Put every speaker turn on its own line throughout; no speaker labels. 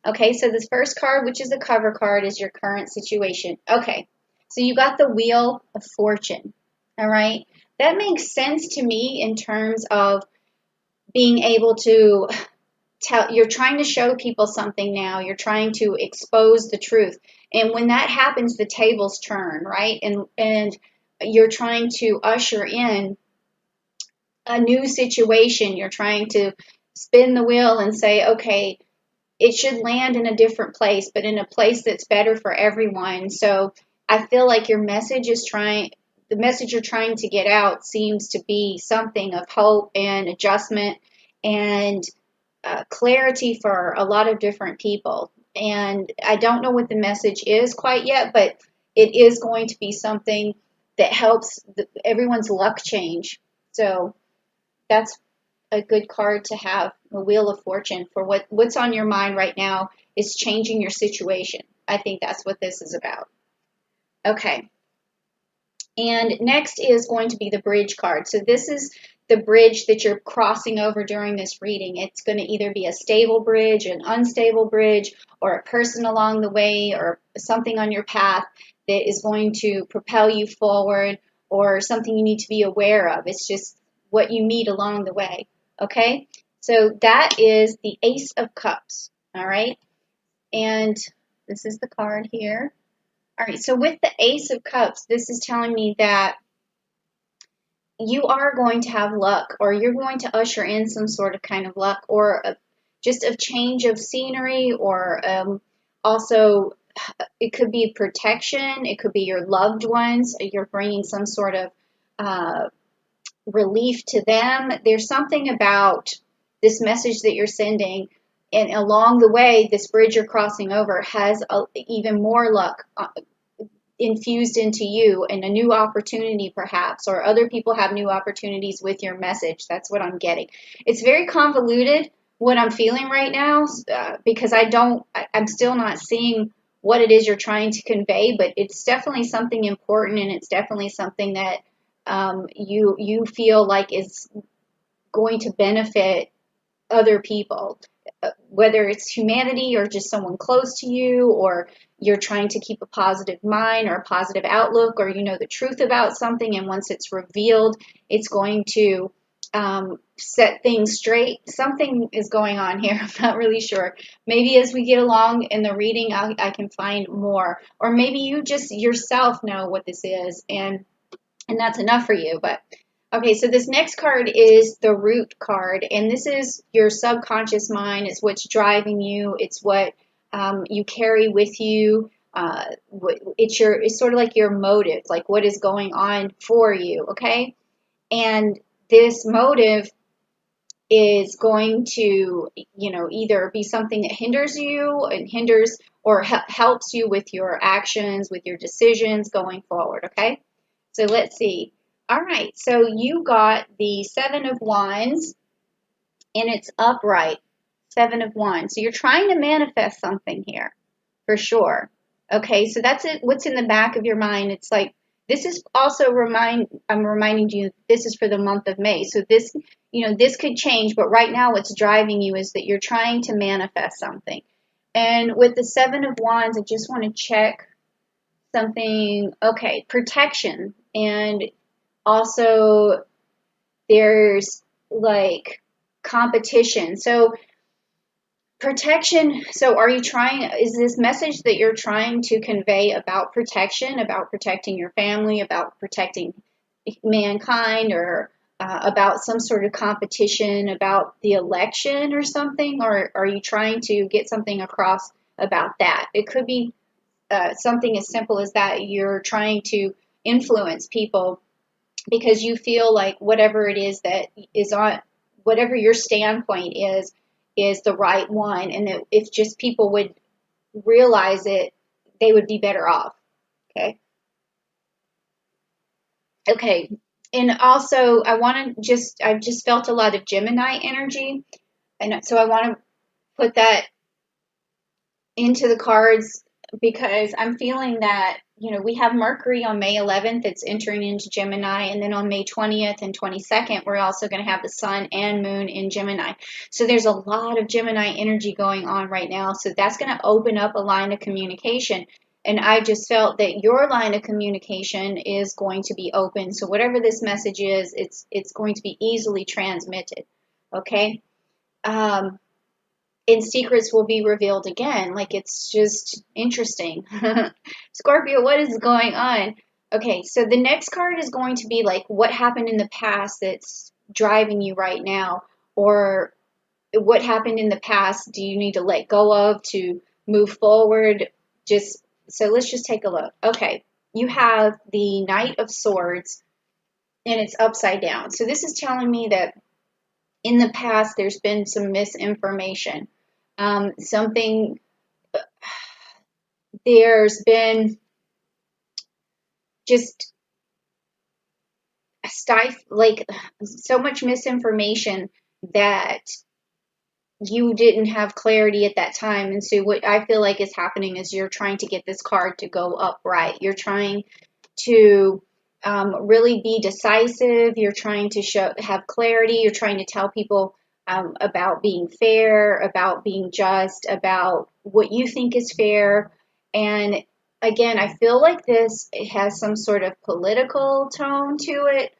Okay, so this first card, which is the cover card, is your current situation. Okay, so you got the Wheel of Fortune. All right, that makes sense to me in terms of being able to tell, you're trying to show people something now, you're trying to expose the truth. And when that happens, the tables turn, right? And you're trying to usher in a new situation. You're trying to spin the wheel and say, okay, it should land in a different place, but in a place that's better for everyone. So I feel like the message you're trying to get out seems to be something of hope and adjustment and clarity for a lot of different people. And I don't know what the message is quite yet, but it is going to be something that helps everyone's luck change. So that's a good card to have, the Wheel of Fortune, for what's on your mind right now is changing your situation. I think that's what this is about. Okay. And next is going to be the bridge card. So this is the bridge that you're crossing over during this reading. It's going to either be a stable bridge, an unstable bridge, or a person along the way, or something on your path that is going to propel you forward, or something you need to be aware of. It's just what you meet along the way. Okay? So that is the Ace of Cups. All right? And this is the card here. All right, so with the Ace of Cups, this is telling me that you are going to have luck, or you're going to usher in some sort of kind of luck, or just a change of scenery, or also it could be protection, it could be your loved ones, you're bringing some sort of relief to them. There's something about this message that you're sending, and along the way, this bridge you're crossing over has even more luck infused into you, and a new opportunity perhaps, or other people have new opportunities with your message. That's what I'm getting. It's very convoluted what I'm feeling right now, because I'm still not seeing what it is you're trying to convey, but it's definitely something important, and it's definitely something that you feel like is going to benefit other people, whether it's humanity or just someone close to you, or you're trying to keep a positive mind or a positive outlook, or you know the truth about something, and once it's revealed, it's going to set things straight. Something is going on here. I'm not really sure. Maybe as we get along in the reading, I can find more, or maybe you just yourself know what this is, and that's enough for you. But okay, so this next card is the Root card, and this is your subconscious mind. It's what's driving you. It's what you carry with you. It's sort of like your motive, like what is going on for you. Okay, and this motive is going to, either be something that hinders you and hinders, or helps you with your actions, with your decisions going forward. Okay, so let's see. All right, so you got the Seven of Wands, and it's upright. Seven of Wands. So you're trying to manifest something here, for sure. Okay, so that's it. What's in the back of your mind? It's like, this is also I'm reminding you, this is for the month of May. So this, this could change, but right now what's driving you is that you're trying to manifest something. And with the Seven of Wands, I just want to check something. Okay, protection. And also there's like competition. So protection. So is this message that you're trying to convey about protection, about protecting your family, about protecting mankind, or about some sort of competition about the election or something? Or are you trying to get something across about that? It could be something as simple as that. You're trying to influence people because you feel like whatever it is that is on, whatever your standpoint is the right one, and that if just people would realize it, they would be better off. Okay. Okay. And also, I've just felt a lot of Gemini energy, and so I want to put that into the cards because I'm feeling that, we have Mercury on May 11th, it's entering into Gemini, and then on May 20th and 22nd, we're also going to have the Sun and Moon in Gemini. So there's a lot of Gemini energy going on right now. So that's going to open up a line of communication. And I just felt that your line of communication is going to be open. So whatever this message is, it's going to be easily transmitted. Okay? Um, and secrets will be revealed again. Like, it's just interesting. Scorpio, what is going on? Okay, so the next card is going to be like what happened in the past that's driving you right now, or what happened in the past do you need to let go of to move forward? Just so let's just take a look. Okay, you have the Knight of Swords and it's upside down. So this is telling me that in the past there's been some misinformation. Something there's been just like so much misinformation that you didn't have clarity at that time. And so what I feel like is happening is you're trying to get this card to go upright. You're trying to really be decisive. You're trying to have clarity. You're trying to tell people about being fair, about being just, about what you think is fair. And again, I feel like it has some sort of political tone to it.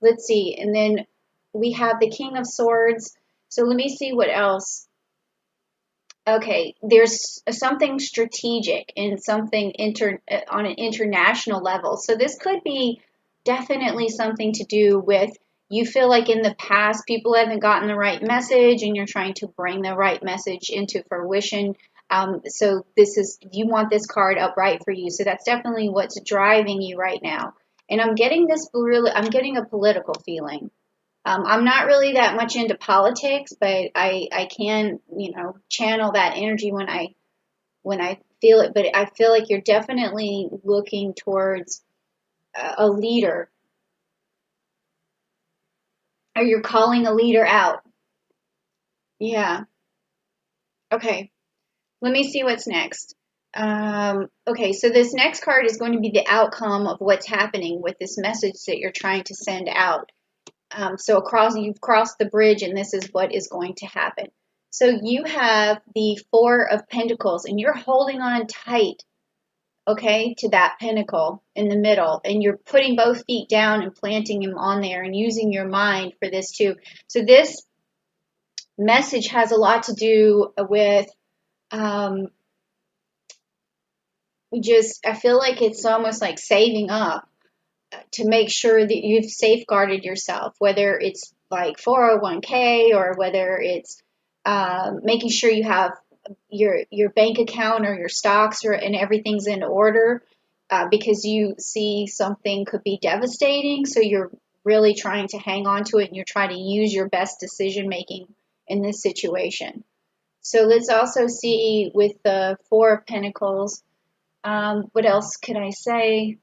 Let's see. And then we have the King of Swords. So let me see what else. Okay, there's something strategic and something on an international level. So this could be definitely something to do with you feel like in the past people haven't gotten the right message and you're trying to bring the right message into fruition. So you want this card upright for you. So that's definitely what's driving you right now. And I'm getting I'm getting a political feeling. I'm not really that much into politics, but I can, channel that energy when I feel it. But I feel like you're definitely looking towards a leader, or you're calling a leader out. Yeah. Okay. Let me see what's next. Okay, so this next card is going to be the outcome of what's happening with this message that you're trying to send out. So you've crossed the bridge, and this is what is going to happen. So you have the Four of Pentacles, and you're holding on tight, okay, to that pentacle in the middle, and you're putting both feet down and planting them on there and using your mind for this too. So this message has a lot to do with I feel like it's almost like saving up to make sure that you've safeguarded yourself, whether it's like 401k or whether it's making sure you have your bank account or your stocks and everything's in order because you see something could be devastating. So you're really trying to hang on to it and you're trying to use your best decision making in this situation. So let's also see with the Four of Pentacles, what else could I say?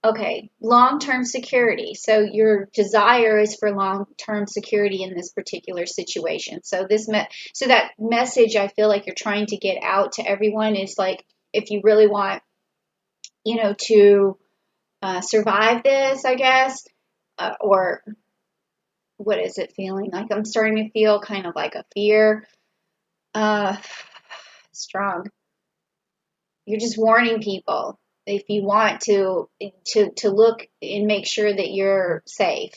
Okay, long-term security. So your desire is for long-term security in this particular situation. So so that message I feel like you're trying to get out to everyone is like, if you really want, to survive this, I guess, or what is it feeling like? I'm starting to feel kind of like a fear. Strong. You're just warning people if you want to look and make sure that you're safe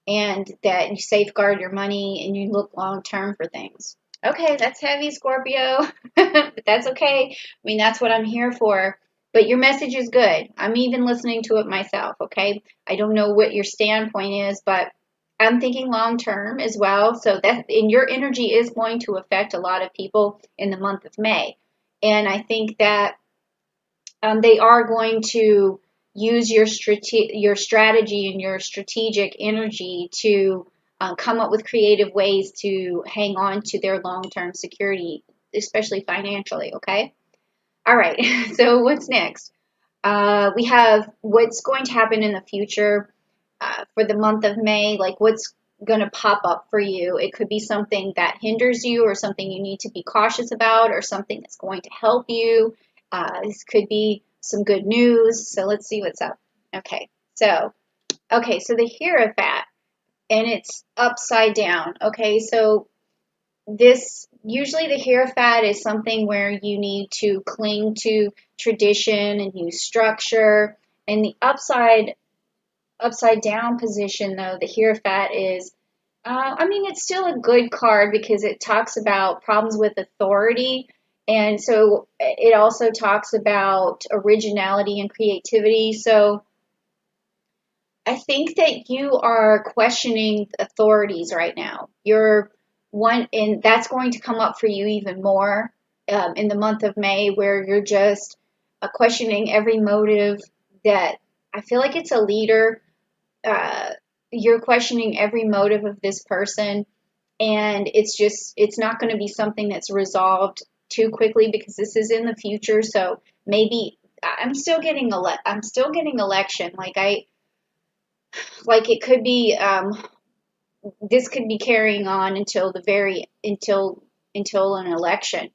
and that you safeguard your money and you look long term for things. Okay, that's heavy, Scorpio, but that's okay. I mean, that's what I'm here for. But your message is good. I'm even listening to it myself, okay? I don't know what your standpoint is, but I'm thinking long term as well. So and your energy is going to affect a lot of people in the month of May. And I think that they are going to use your strategy and your strategic energy to come up with creative ways to hang on to their long-term security, especially financially, okay? All right, so what's next? We have what's going to happen in the future for the month of May, like what's going to pop up for you. It could be something that hinders you or something you need to be cautious about or something that's going to help you. This could be some good news. So let's see what's up. Okay, so the Hierophant, and it's upside down. Okay, so this usually the Hierophant is something where you need to cling to tradition and use structure. And the upside down position, though, the Hierophant is, I mean, it's still a good card because it talks about problems with authority. And so it also talks about originality and creativity. So I think that you are questioning authorities right now. You're one, and that's going to come up for you even more in the month of May, where you're just questioning every motive that I feel like it's a leader. Uh, you're questioning every motive of this person, and it's not going to be something that's resolved too quickly because this is in the future. So maybe I'm still getting election. Like it could be this could be carrying on until until an election.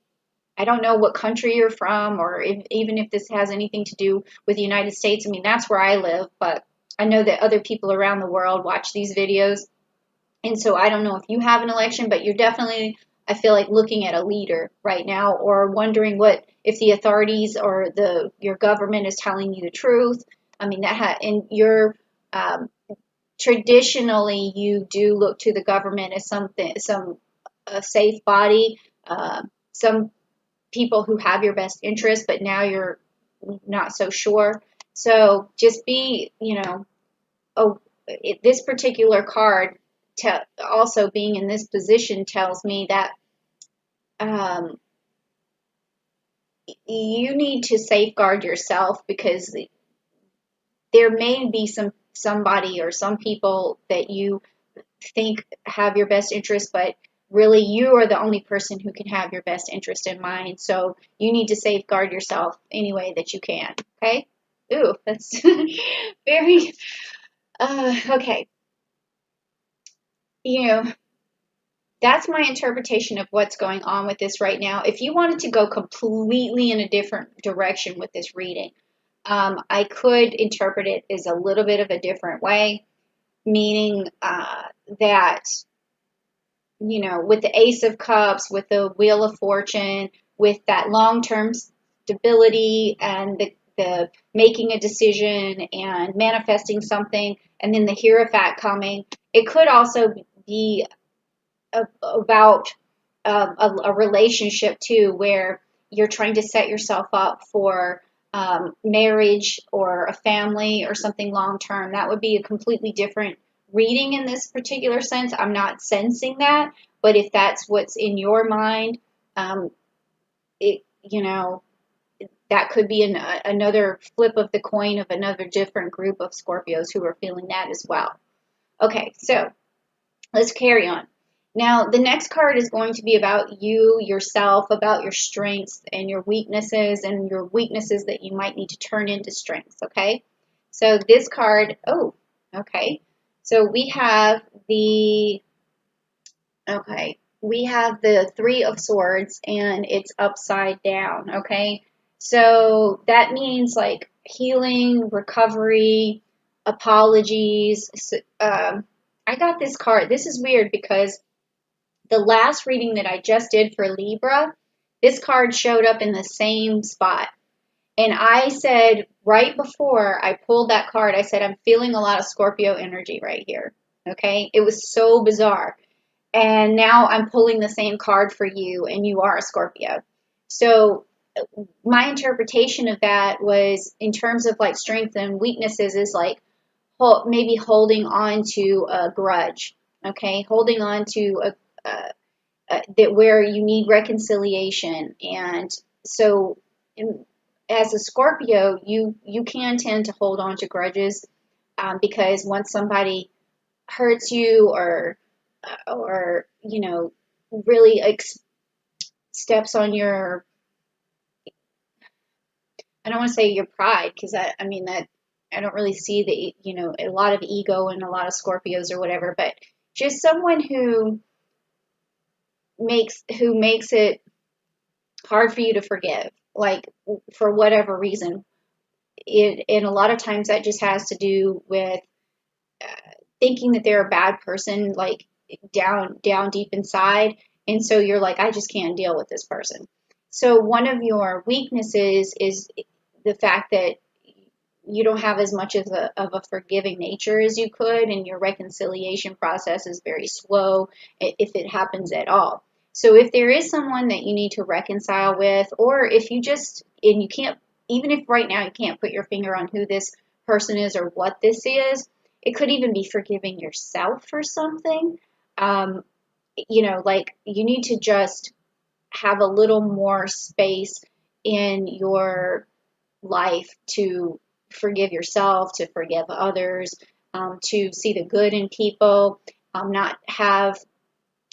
I don't know what country you're from or even if this has anything to do with the United States. I mean, that's where I live, but I know that other people around the world watch these videos. And so I don't know if you have an election, but you're definitely, I feel like, looking at a leader right now or wondering what if the authorities or your government is telling you the truth. I mean, and you're um, traditionally you do look to the government as a safe body. Some people who have your best interest, but now you're not so sure. So just be, oh, this particular card, also being in this position, tells me that um, you need to safeguard yourself because there may be somebody or some people that you think have your best interest, but really you are the only person who can have your best interest in mind. So you need to safeguard yourself any way that you can. Okay? Ooh, that's very okay. You know, that's my interpretation of what's going on with this right now. If you wanted to go completely in a different direction with this reading, I could interpret it as a little bit of a different way, meaning that, with the Ace of Cups, with the Wheel of Fortune, with that long-term stability and the making a decision and manifesting something, and then the Hierophant coming, it could also be about a relationship too, where you're trying to set yourself up for marriage or a family or something long term. That would be a completely different reading in this particular sense. I'm not sensing that, but if that's what's in your mind, it that could be another flip of the coin of another different group of Scorpios who are feeling that as well. Okay, so let's carry on. Now, the next card is going to be about you, yourself, about your strengths and your weaknesses that you might need to turn into strengths, okay? So this card, oh, okay. So we have the Three of Swords and it's upside down, okay? So that means like healing, recovery, apologies. I got this card. This is weird because the last reading that I just did for Libra, this card showed up in the same spot. And I said right before I pulled that card, I said, I'm feeling a lot of Scorpio energy right here. Okay? It was so bizarre. And now I'm pulling the same card for you, and you are a Scorpio. So my interpretation of that was in terms of like strengths and weaknesses is like maybe holding on to a grudge, okay? Holding on to that where you need reconciliation. And so as a Scorpio, you can tend to hold on to grudges because once somebody hurts you or really steps on your, I don't want to say your pride because I mean that I don't really see a lot of ego in a lot of Scorpios or whatever, but just someone who makes it hard for you to forgive, like for whatever reason. And a lot of times that just has to do with thinking that they're a bad person, like down deep inside. And so you're like, I just can't deal with this person. So one of your weaknesses is the fact that you don't have as much of a forgiving nature as you could, and your reconciliation process is very slow if it happens at all. So if there is someone that you need to reconcile with, or if you just, and you can't, even if right now you can't put your finger on who this person is or what this is, it could even be forgiving yourself for something. Um, like you need to just have a little more space in your life to forgive yourself, to forgive others, to see the good in people, not have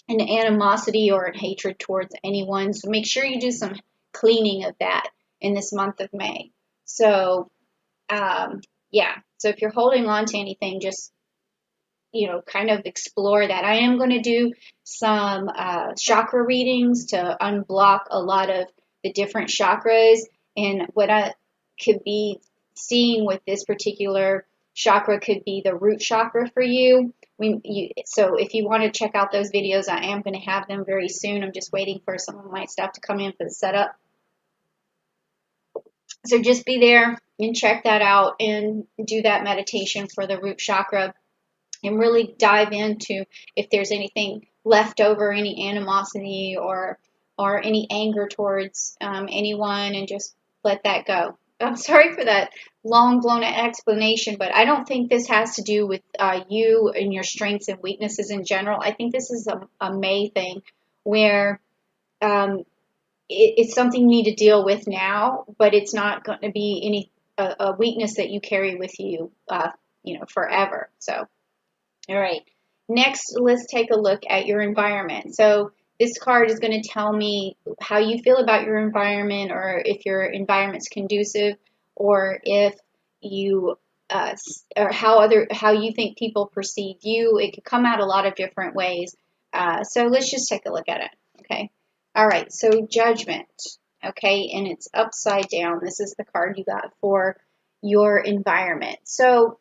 an animosity or a hatred towards anyone. So make sure you do some cleaning of that in this month of May. So, yeah. So if you're holding on to anything, just kind of explore that. I am going to do some chakra readings to unblock a lot of the different chakras. And what I could be seeing with this particular chakra could be the root chakra for you. So if you want to check out those videos, I am going to have them very soon. I'm just waiting for some of my stuff to come in for the setup. So just be there and check that out and do that meditation for the root chakra, and really dive into if there's anything left over, any animosity or any anger towards anyone, and just let that go. I'm sorry for that long blown explanation, but I don't think this has to do with you and your strengths and weaknesses in general. I think this is a May thing where it's something you need to deal with now, but it's not going to be a weakness that you carry with you, forever. So. All right, next let's take a look at your environment. So this card is going to tell me how you feel about your environment, or if your environment's conducive, or if you or how you think people perceive you. It could come out a lot of different ways. So let's just take a look at it. Okay. All right. So Judgment. Okay, and it's upside down. This is the card you got for your environment. So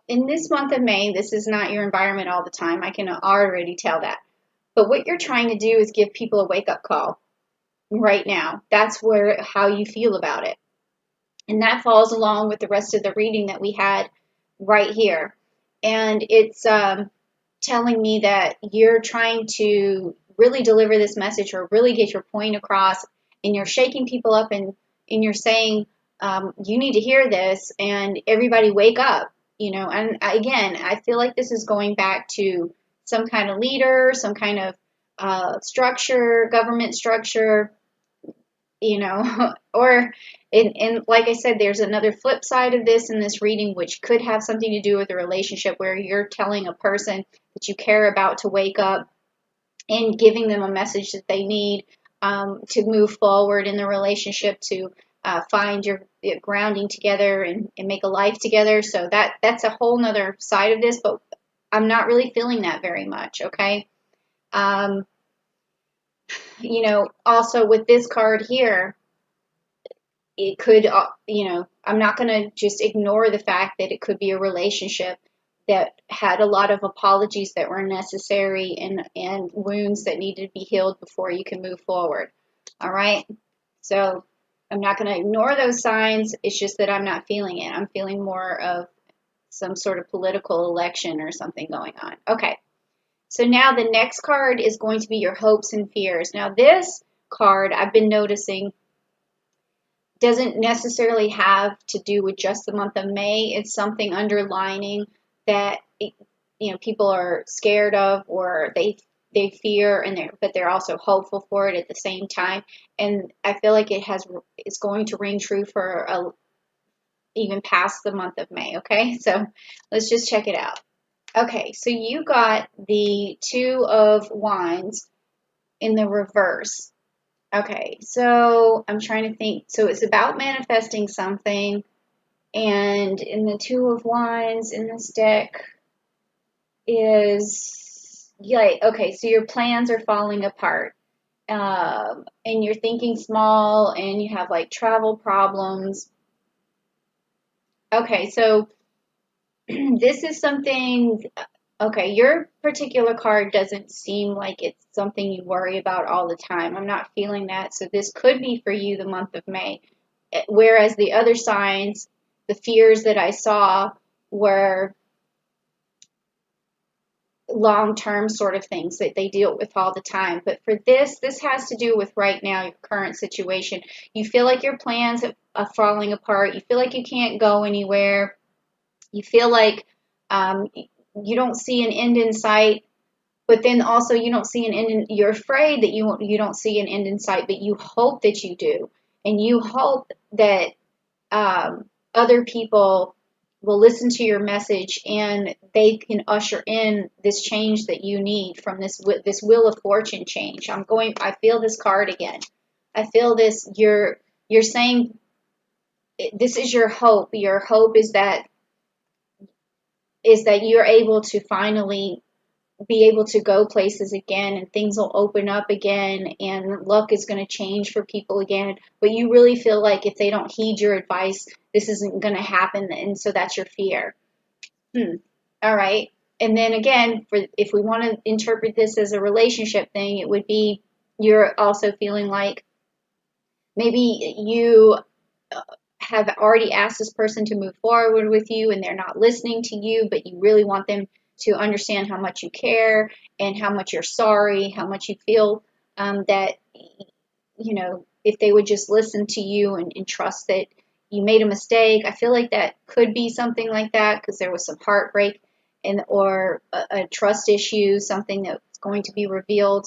in this month of May, this is not your environment all the time. I can already tell that. But what you're trying to do is give people a wake-up call right now. That's how you feel about it. And that falls along with the rest of the reading that we had right here. And it's telling me that you're trying to really deliver this message, or really get your point across, and you're shaking people up, and you're saying, you need to hear this, and everybody wake up. And again, I feel like this is going back to some kind of leader, some kind of structure, government structure, or, and like I said, there's another flip side of this in this reading, which could have something to do with a relationship where you're telling a person that you care about to wake up, and giving them a message that they need to move forward in the relationship, to find your grounding together and make a life together. So that's a whole nother side of this, but I'm not really feeling that very much. Okay. Also with this card here, it could, I'm not going to just ignore the fact that it could be a relationship that had a lot of apologies that were necessary, and wounds that needed to be healed before you can move forward. All right. So I'm not going to ignore those signs. It's just that I'm not feeling it. I'm feeling more of some sort of political election or something going on. Okay. So now the next card is going to be your hopes and fears. Now this card, I've been noticing, doesn't necessarily have to do with just the month of May. It's something underlining that people are scared of, or they fear, but they're also hopeful for it at the same time. And I feel like it's going to ring true for even past the month of May. Okay, so let's just check it out. Okay, so you got the Two of Wands in the reverse. Okay, so I'm trying to think. So it's about manifesting something, and in the Two of Wands in this deck is like, okay, so your plans are falling apart. And you're thinking small and you have like travel problems. Okay, so this is something, okay, your particular card doesn't seem like it's something you worry about all the time. I'm not feeling that. So this could be for you the month of May. Whereas the other signs, the fears that I saw were long-term sort of things that they deal with all the time. But for this has to do with right now, your current situation. You feel like your plans are falling apart. You feel like you can't go anywhere. You feel like you don't see an end in sight, but then also you don't see an end in, you're afraid that you don't see an end in sight, but you hope that you do. And you hope that other people will listen to your message and they can usher in this change that you need from this wheel of fortune change. I feel this card again. I feel this, you're saying this is your hope. Your hope is that you're able to finally be able to go places again and things will open up again and luck is going to change for people again. But you really feel like if they don't heed your advice, this isn't going to happen. And so that's your fear. All right. And then again, if we want to interpret this as a relationship thing, it would be you're also feeling like maybe you have already asked this person to move forward with you and they're not listening to you, but you really want them to understand how much you care and how much you're sorry, how much you feel that, if they would just listen to you and trust that you made a mistake. I feel like that could be something like that because there was some heartbreak or a trust issue, something that's going to be revealed,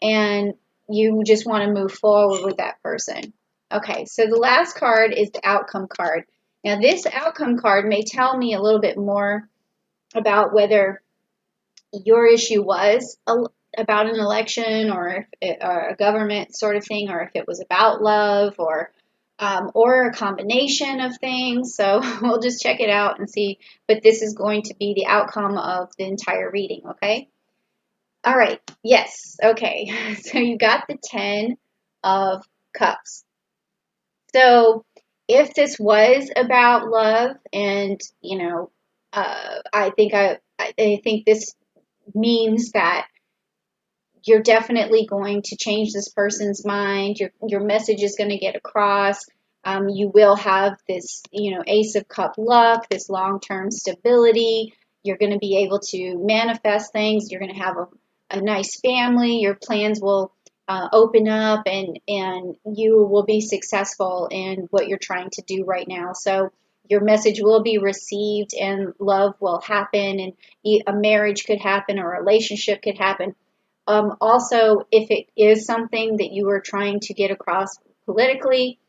and you just want to move forward with that person. Okay, so the last card is the outcome card. Now, this outcome card may tell me a little bit more about whether your issue was about an election or a government sort of thing, or if it was about love or a combination of things. So we'll just check it out and see. But this is going to be the outcome of the entire reading, okay? All right, yes, okay. So you got the 10 of Cups. So if this was about love and, I think this means that you're definitely going to change this person's mind. Your message is going to get across. You will have this, Ace of Cup luck, this long-term stability. You're going to be able to manifest things. You're going to have a nice family. Your plans will open up, and you will be successful in what you're trying to do right now. So your message will be received, and love will happen, and a marriage could happen, or a relationship could happen. Also, if it is something that you are trying to get across politically,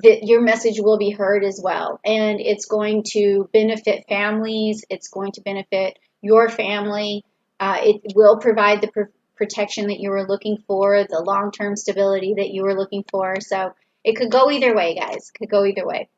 that your message will be heard as well. And it's going to benefit families. It's going to benefit your family. It will provide the protection that you were looking for, the long-term stability that you were looking for. So it could go either way, guys. It could go either way.